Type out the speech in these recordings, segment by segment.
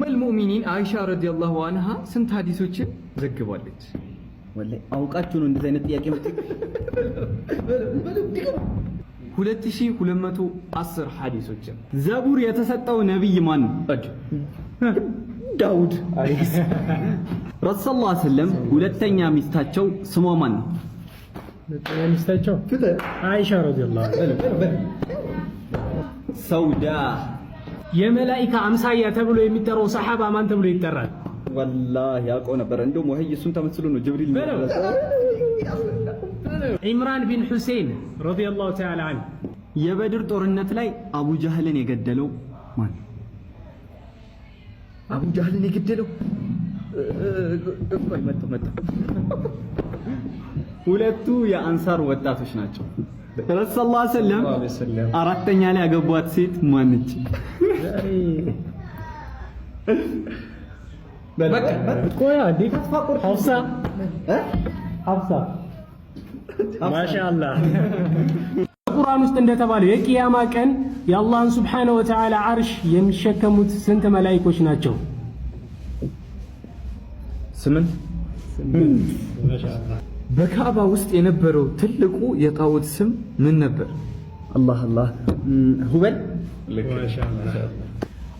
المؤمنين عائشة رضي الله عنها سنت حديثوችን ዘግባለች ወላሂ አውቃችሁ ነው እንደዚህ አይነት ጥያቄ መጥቶ 2210 ሐዲሶችን ዘቡር የተሰጠው ነብይ ማን ነው? ዳውድ አለይሂ ረሱል ሰለላሁ ዐለይሂ ወሰለም ሁለተኛ ሚስታቸው ስሟ ማን ነው? ሁለተኛ ሚስታቸው አይሻ ረዲየላሁ ዐንሃ። ሰውዳ የመላእክት አምሳያ ተብሎ የሚጠራው ሰሃባ ማን ተብሎ ይጠራል? ወላሂ ያውቀው ነበር። እንደውም ወህይ እሱን ተመስሎ ነው ጅብሪል ነው። ኢምራን ቢን ሁሴን ረዲየላሁ ተዓላ ዐንሁ። የበድር ጦርነት ላይ አቡ ጀህልን የገደለው ማን? አቡ ጀህልን የገደለው መጣ ሁለቱ የአንሳር ወጣቶች ናቸው። ረሱል ሰለላሁ ዐለይሂ ወሰለም አራተኛ ላይ ያገቧት ሴት ማነች? በቃ ቆያ ዲክ ሐፍሳ ማሻአላህ። ቁርአን ውስጥ እንደተባለው የቂያማ ቀን የአላህን ሱብሓነሁ ወተዓላ አርሽ የሚሸከሙት ስንት መላእክቶች ናቸው? 8 ማሻአላህ። በካዕባ ውስጥ የነበረው ትልቁ የጣዖት ስም ምን ነበር? አላህ ሁበል። ማሻአላህ።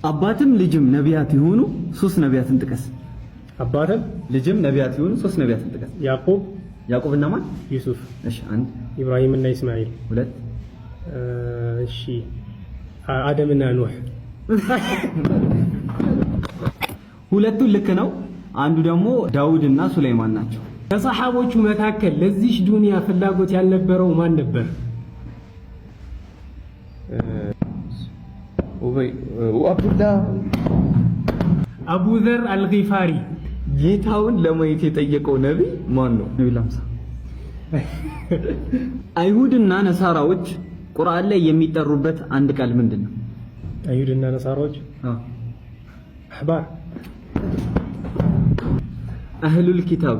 አባትም ልጅም ነቢያት የሆኑ 3 ነቢያትን ጥቀስ። አባትም ልጅም ነቢያት የሆኑ 3 ነቢያትን ጥቀስ። ያዕቆብና ማን? ዩሱፍ። እሺ 1 ኢብራሂምና ኢስማኤል። 2 እሺ አደምና ኑህ። ሁለቱን ልክ ነው። አንዱ ደግሞ ዳውድና ሱለይማን ናቸው። ከሰሃቦቹ መካከል ለዚህ ዱንያ ፍላጎት ያልነበረው ማን ነበር? አቡ ዘር አልጊፋሪ። ጌታውን ለማየት የጠየቀው ነብይ ማን ነው? ነብዩ ላምሳ። አይሁድና ነሳራዎች ቁርአን ላይ የሚጠሩበት አንድ ቃል ምንድነው? አይሁድና ነሳራዎች አህባር። አህሉል ኪታብ